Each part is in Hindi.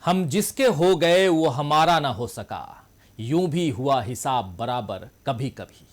हम जिसके हो गए वो हमारा ना हो सका, यूं भी हुआ हिसाब बराबर कभी कभी।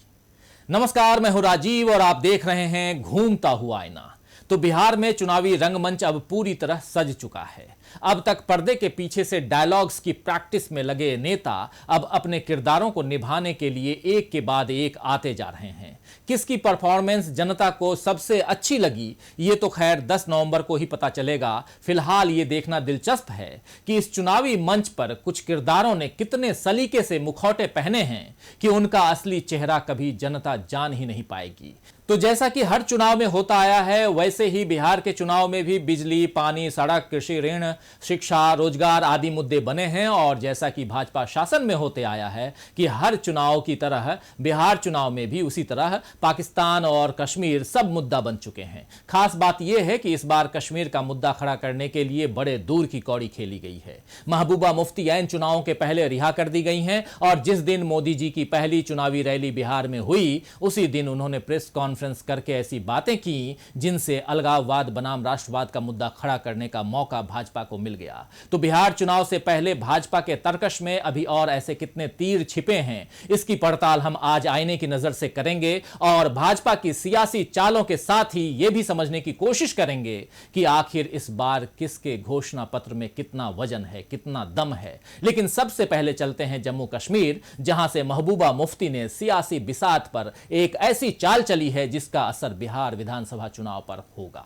नमस्कार, मैं हूं राजीव और आप देख रहे हैं घूमता हुआ आईना। तो बिहार में चुनावी रंगमंच अब पूरी तरह सज चुका है। अब तक पर्दे के पीछे से डायलॉग्स की प्रैक्टिस में लगे नेता अब अपने किरदारों को निभाने के लिए एक के बाद एक आते जा रहे हैं। किसकी परफॉर्मेंस जनता को सबसे अच्छी लगी, ये तो खैर 10 नवंबर को ही पता चलेगा। फिलहाल ये देखना दिलचस्प है कि इस चुनावी मंच पर कुछ किरदारों ने कितने सलीके से मुखौटे पहने हैं कि उनका असली चेहरा कभी जनता जान ही नहीं पाएगी। तो जैसा कि हर चुनाव में होता आया है, वैसे ही बिहार के चुनाव में भी बिजली, पानी, सड़क, कृषि ऋण, शिक्षा, रोजगार आदि मुद्दे बने हैं। और जैसा कि भाजपा शासन में होते आया है कि हर चुनाव की तरह बिहार चुनाव में भी उसी तरह पाकिस्तान और कश्मीर सब मुद्दा बन चुके हैं। खास बात यह है कि इस बार कश्मीर का मुद्दा खड़ा करने के लिए बड़े दूर की कौड़ी खेली गई है। महबूबा मुफ्ती ऐन चुनावों के पहले रिहा कर दी गई हैं और जिस दिन मोदी जी की पहली चुनावी रैली बिहार में हुई, उसी दिन उन्होंने प्रेस कॉन्फ्रेंस करके ऐसी बातें की जिनसे अलगाववाद बनाम राष्ट्रवाद का मुद्दा खड़ा करने का मौका भाजपा को मिल गया। तो बिहार चुनाव से पहले भाजपा के तर्कश में अभी और ऐसे कितने तीर छिपे हैं, इसकी पड़ताल हम आज आईने की नजर से करेंगे और भाजपा की सियासी चालों के साथ ही यह भी समझने की कोशिश करेंगे कि आखिर इस बार किसके घोषणा पत्र में कितना वजन है, कितना दम है। लेकिन सबसे पहले चलते हैं जम्मू कश्मीर, जहां से महबूबा मुफ्ती ने सियासी बिसात पर एक ऐसी चाल चली है जिसका असर बिहार विधानसभा चुनाव पर होगा।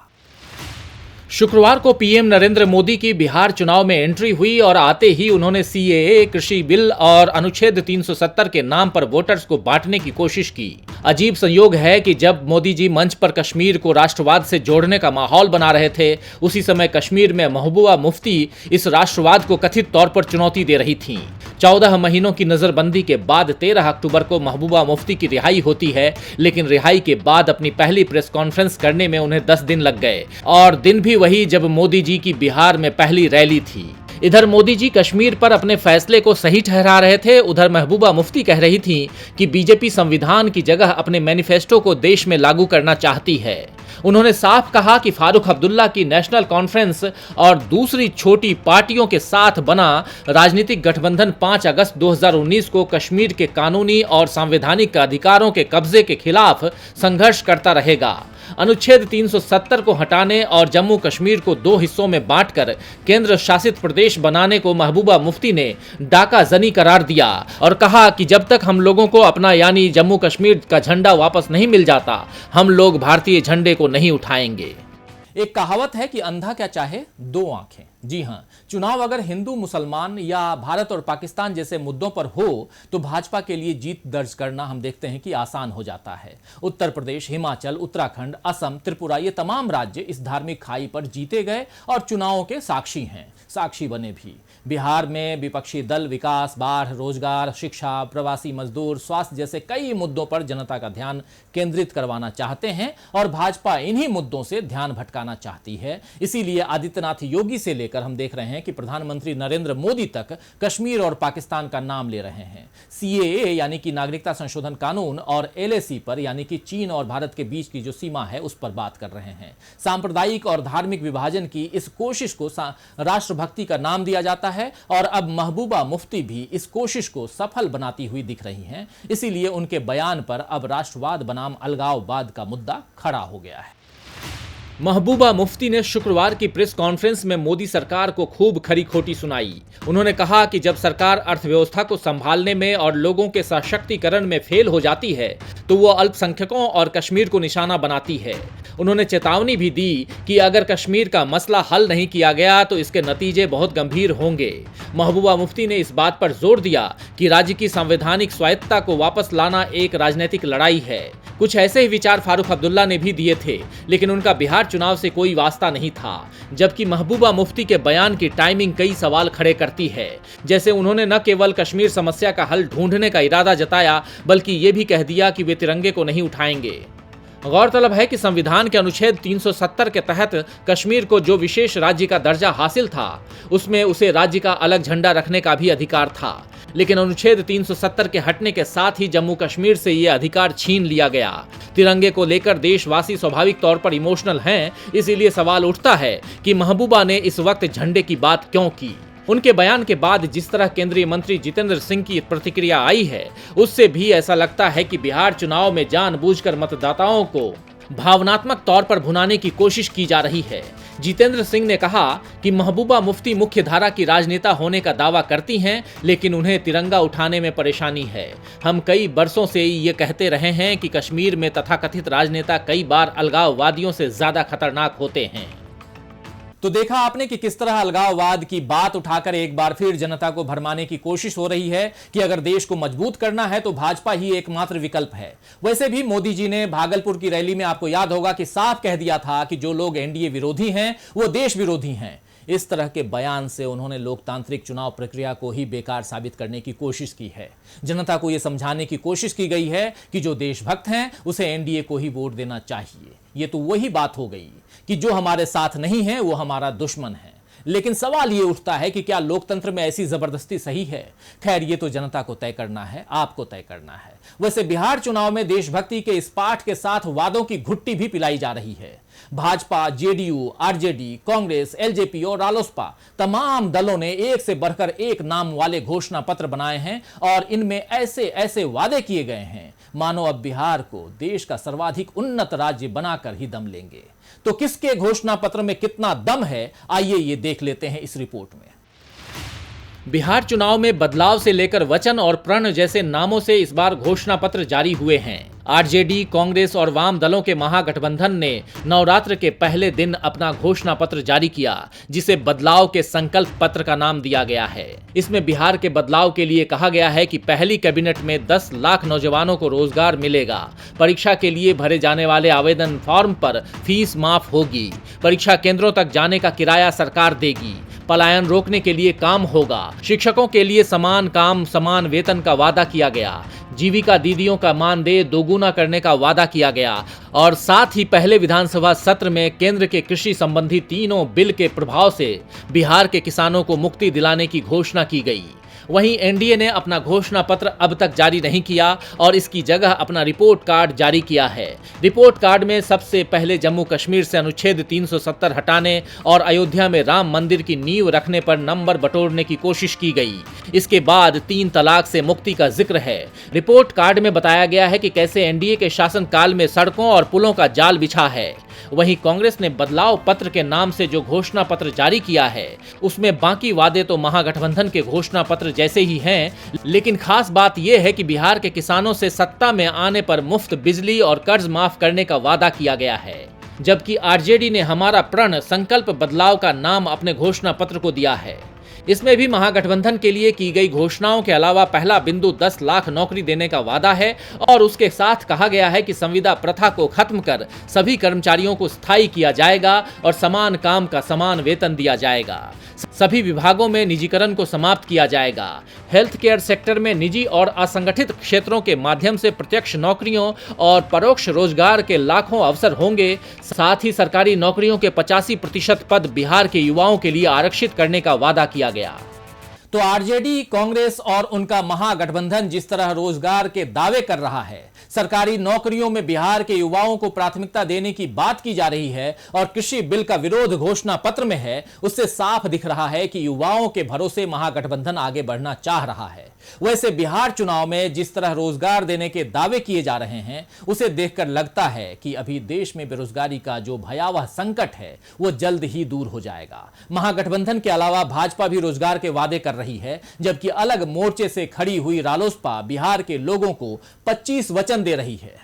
शुक्रवार को पीएम नरेंद्र मोदी की बिहार चुनाव में एंट्री हुई और आते ही उन्होंने सीएए, कृषि बिल और अनुच्छेद 370 के नाम पर वोटर्स को बांटने की कोशिश की। अजीब संयोग है कि जब मोदी जी मंच पर कश्मीर को राष्ट्रवाद से जोड़ने का माहौल बना रहे थे, उसी समय कश्मीर में महबूबा मुफ्ती इस राष्ट्रवाद को कथित तौर पर चुनौती दे रही थीं। 14 महीनों की नजरबंदी के बाद 13 अक्टूबर को महबूबा मुफ्ती की रिहाई होती है, लेकिन रिहाई के बाद अपनी पहली प्रेस कॉन्फ्रेंस करने में उन्हें 10 दिन लग गए और दिन भी वही जब मोदी जी की बिहार में पहली रैली थी। इधर मोदी जी कश्मीर पर अपने फैसले को सही ठहरा रहे थे, उधर महबूबा मुफ्ती कह रही थी कि बीजेपी संविधान की जगह अपने मैनिफेस्टो को देश में लागू करना चाहती है। उन्होंने साफ कहा कि फारूक अब्दुल्ला की नेशनल कॉन्फ्रेंस और दूसरी छोटी पार्टियों के साथ बना राजनीतिक गठबंधन 5 अगस्त 2019 को कश्मीर के कानूनी और संवैधानिक अधिकारों के कब्जे के खिलाफ संघर्ष करता रहेगा। अनुच्छेद 370 को हटाने और जम्मू कश्मीर को 2 हिस्सों में बांटकर केंद्र शासित प्रदेश बनाने को महबूबा मुफ्ती ने डाका जनी करार दिया और कहा कि जब तक हम लोगों को अपना यानी जम्मू कश्मीर का झंडा वापस नहीं मिल जाता, हम लोग भारतीय झंडे को नहीं उठाएंगे। एक कहावत है कि अंधा क्या चाहे, 2 आंखें। जी हां, चुनाव अगर हिंदू, मुसलमान या भारत और पाकिस्तान जैसे मुद्दों पर हो तो भाजपा के लिए जीत दर्ज करना हम देखते हैं कि आसान हो जाता है। उत्तर प्रदेश, हिमाचल, उत्तराखंड, असम, त्रिपुरा, ये तमाम राज्य इस धार्मिक खाई पर जीते गए और चुनावों के साक्षी हैं, साक्षी बने भी। बिहार में विपक्षी दल विकास, बाढ़, रोजगार, शिक्षा, प्रवासी मजदूर, स्वास्थ्य जैसे कई मुद्दों पर जनता का ध्यान केंद्रित करवाना चाहते हैं और भाजपा इन्हीं मुद्दों से ध्यान भटकाना चाहती है। इसीलिए आदित्यनाथ योगी से लेकर हम देख रहे हैं कि प्रधानमंत्री नरेंद्र मोदी तक कश्मीर और पाकिस्तान का नाम ले रहे हैं। सीएए यानी कि नागरिकता संशोधन कानून और एलएसी पर यानी कि चीन और भारत के बीच की जो सीमा है उस पर बात कर रहे हैं। सांप्रदायिक और धार्मिक विभाजन की इस कोशिश को राष्ट्रभक्ति का नाम दिया जाता है और अब महबूबा मुफ्ती भी इस कोशिश को सफल बनाती हुई दिख रही हैं। इसीलिए उनके बयान पर अब राष्ट्रवाद बनाम अलगाववाद का मुद्दा खड़ा हो गया है। महबूबा मुफ्ती ने शुक्रवार की प्रेस कॉन्फ्रेंस में मोदी सरकार को खूब खरी खोटी सुनाई। उन्होंने कहा कि जब सरकार अर्थव्यवस्था को संभालने में और लोगों के सशक्तिकरण में फेल हो जाती है तो वो अल्पसंख्यकों और कश्मीर को निशाना बनाती है। उन्होंने चेतावनी भी दी कि अगर कश्मीर का मसला हल नहीं किया गया तो इसके नतीजे बहुत गंभीर होंगे। महबूबा मुफ्ती ने इस बात पर जोर दिया कि राज्य की संवैधानिक स्वायत्तता को वापस लाना एक राजनीतिक लड़ाई है। कुछ ऐसे ही विचार फारूक अब्दुल्ला ने भी दिए थे, लेकिन उनका बिहार चुनाव से कोई वास्ता नहीं था। जबकि महबूबा मुफ्ती के बयान की टाइमिंग कई सवाल खड़े करती है। जैसे उन्होंने न केवल कश्मीर समस्या का हल ढूंढने का इरादा जताया, बल्कि ये भी कह दिया कि वे तिरंगे को नहीं उठाएंगे। गौरतलब है कि संविधान के अनुच्छेद 370 के तहत कश्मीर को जो विशेष राज्य का दर्जा हासिल था, उसमें उसे राज्य का अलग झंडा रखने का भी अधिकार था। लेकिन अनुच्छेद 370 के हटने के साथ ही जम्मू कश्मीर से यह अधिकार छीन लिया गया। तिरंगे को लेकर देशवासी स्वाभाविक तौर पर इमोशनल हैं, इसीलिए सवाल उठता है कि महबूबा ने इस वक्त झंडे की बात क्यों की। उनके बयान के बाद जिस तरह केंद्रीय मंत्री जितेंद्र सिंह की प्रतिक्रिया आई है, उससे भी ऐसा लगता है कि बिहार चुनाव में जानबूझकर मतदाताओं को भावनात्मक तौर पर भुनाने की कोशिश की जा रही है। जितेंद्र सिंह ने कहा कि महबूबा मुफ्ती मुख्य धारा की राजनेता होने का दावा करती हैं, लेकिन उन्हें तिरंगा उठाने में परेशानी है। हम कई बरसों से ये कहते रहे हैं कि कश्मीर में तथाकथित राजनेता कई बार अलगाववादियों से ज्यादा खतरनाक होते हैं। तो देखा आपने कि किस तरह अलगाववाद की बात उठाकर एक बार फिर जनता को भरमाने की कोशिश हो रही है कि अगर देश को मजबूत करना है तो भाजपा ही एकमात्र विकल्प है। वैसे भी मोदी जी ने भागलपुर की रैली में, आपको याद होगा, कि साफ कह दिया था कि जो लोग एनडीए विरोधी हैं वो देश विरोधी हैं। इस तरह के बयान से उन्होंने लोकतांत्रिक चुनाव प्रक्रिया को ही बेकार साबित करने की कोशिश की है। जनता को यह समझाने की कोशिश की गई है कि जो देशभक्त हैं उसे एनडीए को ही वोट देना चाहिए। यह तो वही बात हो गई कि जो हमारे साथ नहीं है वो हमारा दुश्मन है। लेकिन सवाल यह उठता है कि क्या लोकतंत्र में ऐसी जबरदस्ती सही है? खैर, ये तो जनता को तय करना है, आपको तय करना है। वैसे बिहार चुनाव में देशभक्ति के इस पाठ के साथ वादों की घुट्टी भी पिलाई जा रही है। Bhajpa, JDU, RJD, Congress, LJP और रालोसपा, तमाम दलों ने एक से बढ़कर एक नाम वाले घोषणा पत्र बनाए हैं और इनमें ऐसे ऐसे वादे किए गए हैं मानो अब बिहार को देश का सर्वाधिक उन्नत राज्य बनाकर ही दम लेंगे। तो किसके घोषणा पत्र में कितना दम है, आइए ये देख लेते हैं इस रिपोर्ट में। बिहार चुनाव में बदलाव से लेकर वचन और प्रण जैसे नामों से इस बार घोषणा पत्र जारी हुए हैं। आरजेडी, कांग्रेस और वाम दलों के महागठबंधन ने नवरात्र के पहले दिन अपना घोषणा पत्र जारी किया, जिसे बदलाव के संकल्प पत्र का नाम दिया गया है। इसमें बिहार के बदलाव के लिए कहा गया है कि पहली कैबिनेट में 10 लाख नौजवानों को रोजगार मिलेगा। परीक्षा के लिए भरे जाने वाले आवेदन फॉर्म पर फीस माफ होगी। परीक्षा केंद्रों तक जाने का किराया सरकार देगी। पलायन रोकने के लिए काम होगा। शिक्षकों के लिए समान काम समान वेतन का वादा किया गया। जीविका दीदियों का मानदेय दोगुना करने का वादा किया गया और साथ ही पहले विधानसभा सत्र में केंद्र के कृषि संबंधी तीनों बिल के प्रभाव से बिहार के किसानों को मुक्ति दिलाने की घोषणा की गई। वहीं एनडीए ने अपना घोषणा पत्र अब तक जारी नहीं किया और इसकी जगह अपना रिपोर्ट कार्ड जारी किया है। रिपोर्ट कार्ड में सबसे पहले जम्मू कश्मीर से अनुच्छेद 370 हटाने और अयोध्या में राम मंदिर की नींव रखने पर नंबर बटोरने की कोशिश की गई। इसके बाद 3 तलाक से मुक्ति का जिक्र है। रिपोर्ट कार्ड में बताया गया है कि कैसे एनडीए के शासनकाल में सड़कों और पुलों का जाल बिछा है। वहीं कांग्रेस ने बदलाव पत्र के नाम से जो घोषणा पत्र जारी किया है, उसमें बाकी वादे तो महागठबंधन के घोषणा पत्र जैसे ही हैं, लेकिन खास बात यह है कि बिहार के किसानों से सत्ता में आने पर मुफ्त बिजली और कर्ज माफ करने का वादा किया गया है। जबकि आरजेडी ने हमारा प्रण संकल्प बदलाव का नाम अपने घोषणा पत्र को दिया है। इसमें भी महागठबंधन के लिए की गई घोषणाओं के अलावा पहला बिंदु 10 लाख नौकरी देने का वादा है और उसके साथ कहा गया है कि संविदा प्रथा को खत्म कर सभी कर्मचारियों को स्थायी किया जाएगा और समान काम का समान वेतन दिया जाएगा। सभी विभागों में निजीकरण को समाप्त किया जाएगा। हेल्थ केयर सेक्टर में निजी और असंगठित क्षेत्रों के माध्यम से प्रत्यक्ष नौकरियों और परोक्ष रोजगार के लाखों अवसर होंगे। साथ ही सरकारी नौकरियों के 85% पद बिहार के युवाओं के लिए आरक्षित करने का वादा किया गया। तो आरजेडी, कांग्रेस और उनका महागठबंधन जिस तरह रोजगार के दावे कर रहा है, सरकारी नौकरियों में बिहार के युवाओं को प्राथमिकता देने की बात की जा रही है और कृषि बिल का विरोध घोषणा पत्र में है, उससे साफ दिख रहा है कि युवाओं के भरोसे महागठबंधन आगे बढ़ना चाह रहा है। वैसे बिहार चुनाव में जिस तरह रोजगार देने के दावे किए जा रहे हैं, उसे देखकर लगता है कि अभी देश में बेरोजगारी का जो भयावह संकट है वो जल्द ही दूर हो जाएगा। महागठबंधन के अलावा भाजपा भी रोजगार के वादे कर रही है, जबकि अलग मोर्चे से खड़ी हुई रालोसपा बिहार के लोगों को 25 वचन दे रही है।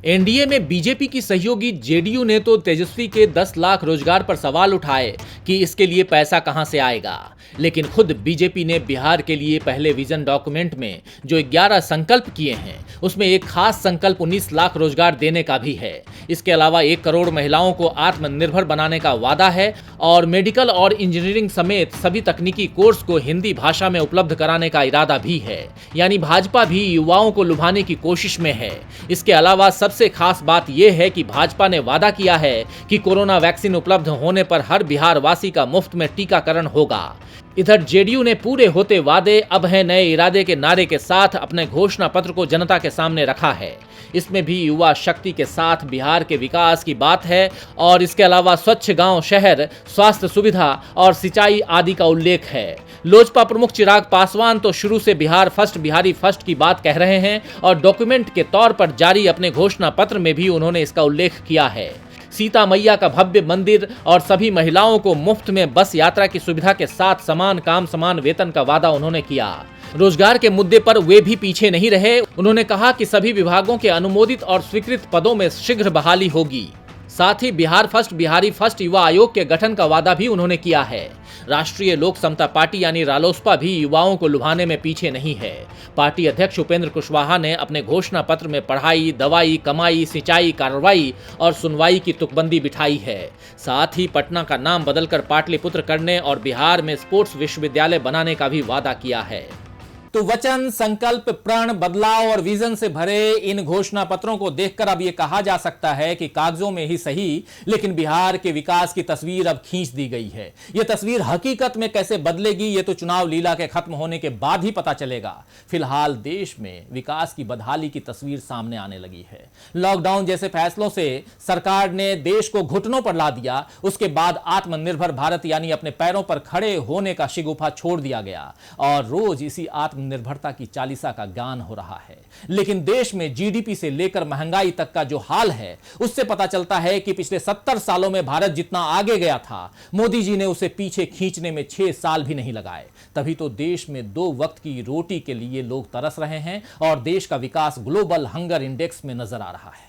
एनडीए में बीजेपी की सहयोगी जेडीयू ने तो तेजस्वी के 10 लाख रोजगार पर सवाल उठाए कि इसके लिए पैसा कहां से आएगा, लेकिन खुद बीजेपी ने बिहार के लिए पहले विजन डॉक्यूमेंट में जो 11 संकल्प किए हैं, उसमें एक खास संकल्प 19 लाख रोजगार देने का भी है। इसके अलावा 1 करोड़ महिलाओं को आत्मनिर्भर बनाने का वादा है और मेडिकल और इंजीनियरिंग समेत सभी तकनीकी कोर्स को हिंदी भाषा में उपलब्ध कराने का इरादा भी है। यानी भाजपा भी युवाओं को लुभाने की कोशिश में है। इसके अलावा सबसे खास बात यह है कि भाजपा ने वादा किया है कि कोरोना वैक्सीन उपलब्ध होने पर हर बिहार वासी का मुफ्त में टीकाकरण होगा। इधर जेडीयू ने पूरे होते वादे अब है नए इरादे के नारे के साथ अपने घोषणा पत्र को जनता के सामने रखा है। इसमें भी युवा शक्ति के साथ बिहार के विकास की बात है और इसके अलावा स्वच्छ गांव, शहर, स्वास्थ्य सुविधा और सिंचाई आदि का उल्लेख है। लोजपा प्रमुख चिराग पासवान तो शुरू से बिहार फर्स्ट, बिहारी फर्स्ट की बात कह रहे हैं और डॉक्यूमेंट के तौर पर जारी अपने घोषणा पत्र में भी उन्होंने इसका उल्लेख किया है। सीता मैया का भव्य मंदिर और सभी महिलाओं को मुफ्त में बस यात्रा की सुविधा के साथ समान काम समान वेतन का वादा उन्होंने किया। रोजगार के मुद्दे पर वे भी पीछे नहीं रहे। उन्होंने कहा कि सभी विभागों के अनुमोदित और स्वीकृत पदों में शीघ्र बहाली होगी। साथ ही बिहार फर्स्ट, बिहारी फर्स्ट युवा आयोग के गठन का वादा भी उन्होंने किया है। राष्ट्रीय लोक समता पार्टी यानी रालोसपा भी युवाओं को लुभाने में पीछे नहीं है। पार्टी अध्यक्ष उपेंद्र कुशवाहा ने अपने घोषणा पत्र में पढ़ाई, दवाई, कमाई, सिंचाई, कार्रवाई और सुनवाई की तुकबंदी बिठाई है। साथ ही पटना का नाम बदलकर पाटलिपुत्र करने और बिहार में स्पोर्ट्स विश्वविद्यालय बनाने का भी वादा किया है। तो वचन, संकल्प, प्रण, बदलाव और विजन से भरे इन घोषणा पत्रों को देखकर अब यह कहा जा सकता है कि कागजों में ही सही लेकिन बिहार के विकास की तस्वीर अब खींच दी गई है। यह तस्वीर हकीकत में कैसे बदलेगी यह तो चुनाव लीला के खत्म होने के बाद ही पता चलेगा। फिलहाल देश में विकास की बदहाली की तस्वीर सामने आने लगी है। लॉकडाउन जैसे फैसलों से सरकार ने देश को घुटनों पर ला दिया। उसके बाद आत्मनिर्भर भारत यानी अपने पैरों पर खड़े होने का शिगुफा छोड़ दिया गया और रोज इसी निर्भरता की चालीसा का गान हो रहा है। लेकिन देश में जीडीपी से लेकर महंगाई तक का जो हाल है उससे पता चलता है कि पिछले 70 सालों में भारत जितना आगे गया था मोदी जी ने उसे पीछे खींचने में 6 साल भी नहीं लगाए। तभी तो देश में 2 वक्त की रोटी के लिए लोग तरस रहे हैं और देश का विकास ग्लोबल हंगर इंडेक्स में नजर आ रहा है।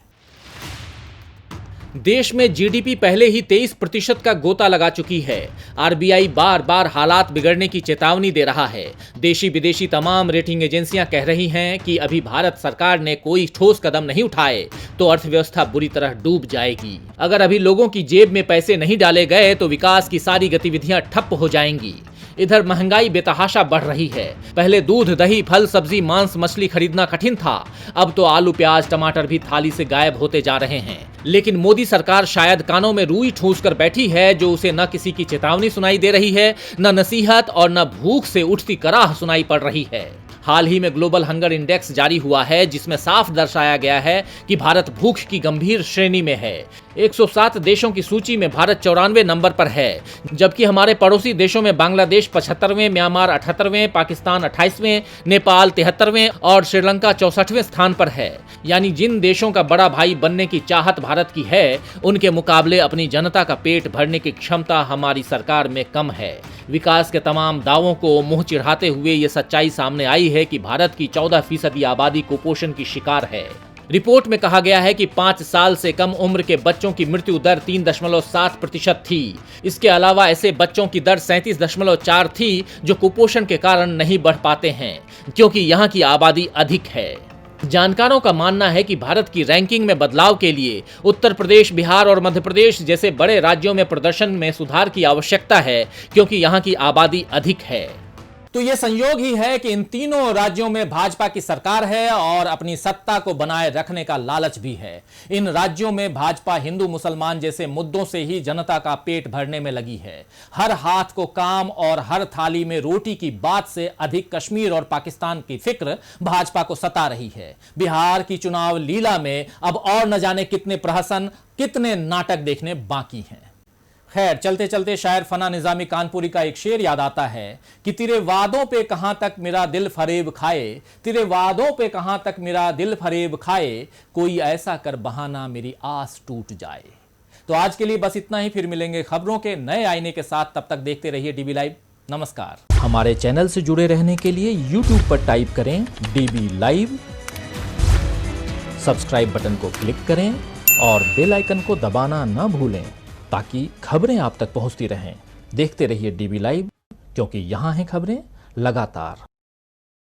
देश में जीडीपी पहले ही 23% का गोता लगा चुकी है। आरबीआई बार बार हालात बिगड़ने की चेतावनी दे रहा है। देशी विदेशी तमाम रेटिंग एजेंसियां कह रही हैं कि अभी भारत सरकार ने कोई ठोस कदम नहीं उठाए तो अर्थव्यवस्था बुरी तरह डूब जाएगी। अगर अभी लोगों की जेब में पैसे नहीं डाले गए तो विकास की सारी गतिविधियां ठप हो जाएंगी। इधर महंगाई बेतहाशा बढ़ रही है। पहले दूध, दही, फल, सब्जी, मांस, मछली खरीदना कठिन था। अब तो आलू, प्याज, टमाटर भी थाली से गायब होते जा रहे हैं। लेकिन मोदी सरकार शायद कानों में रुई ठूंस कर बैठी है जो उसे न किसी की चेतावनी सुनाई दे रही है, न नसीहत और न भूख से उठती कराह सुनाई पड़ रही है। हाल ही में ग्लोबल हंगर इंडेक्स जारी हुआ है जिसमें साफ दर्शाया गया है कि भारत भूख की गंभीर श्रेणी में है। 107 देशों की सूची में भारत 94वें नंबर पर है, जबकि हमारे पड़ोसी देशों में बांग्लादेश 75वें, म्यांमार 78वें, पाकिस्तान 28वें, नेपाल 73वें और श्रीलंका 64वें स्थान पर है। यानी जिन देशों का बड़ा भाई बनने की चाहत भारत की है उनके मुकाबले अपनी जनता का पेट भरने की क्षमता हमारी सरकार में कम है। विकास के तमाम दावों को मुंह चिढ़ाते हुए ये सच्चाई सामने आई है कि भारत की 14% आबादी कुपोषण की शिकार है। रिपोर्ट में कहा गया है कि 5 साल से कम उम्र के बच्चों की मृत्यु दर 3.7% थी। इसके अलावा ऐसे बच्चों की दर 37.4 थी जो कुपोषण के कारण नहीं बढ़ पाते हैं क्योंकि यहाँ की आबादी अधिक है। जानकारों का मानना है कि भारत की रैंकिंग में बदलाव के लिए उत्तर प्रदेश, बिहार और मध्य प्रदेश जैसे बड़े राज्यों में प्रदर्शन में सुधार की आवश्यकता है क्योंकि यहाँ की आबादी अधिक है। तो यह संयोग ही है कि इन तीनों राज्यों में भाजपा की सरकार है और अपनी सत्ता को बनाए रखने का लालच भी है। इन राज्यों में भाजपा हिंदू मुसलमान जैसे मुद्दों से ही जनता का पेट भरने में लगी है। हर हाथ को काम और हर थाली में रोटी की बात से अधिक कश्मीर और पाकिस्तान की फिक्र भाजपा को सता रही है। बिहार की चुनाव लीला में अब और न जाने कितने प्रहसन, कितने नाटक देखने बाकी हैं। खैर, चलते चलते शायर फना निजामी कानपुरी का एक शेर याद आता है कि तेरे वादों पे कहां तक मेरा दिल फरेब खाए, तेरे वादों पे कहां तक मेरा दिल फरेब खाए, कोई ऐसा कर बहाना मेरी आस टूट जाए। तो आज के लिए बस इतना ही, फिर मिलेंगे खबरों के नए आईने के साथ। तब तक देखते रहिए डीबी लाइव। नमस्कार। हमारे चैनल से जुड़े रहने के लिए YouTube पर टाइप करें डीबी लाइव, सब्सक्राइब बटन को क्लिक करें और बेल आइकन को दबाना ना भूलें ताकि खबरें आप तक पहुंचती रहें। देखते रहिए डीबी लाइव, क्योंकि यहां हैं खबरें लगातार।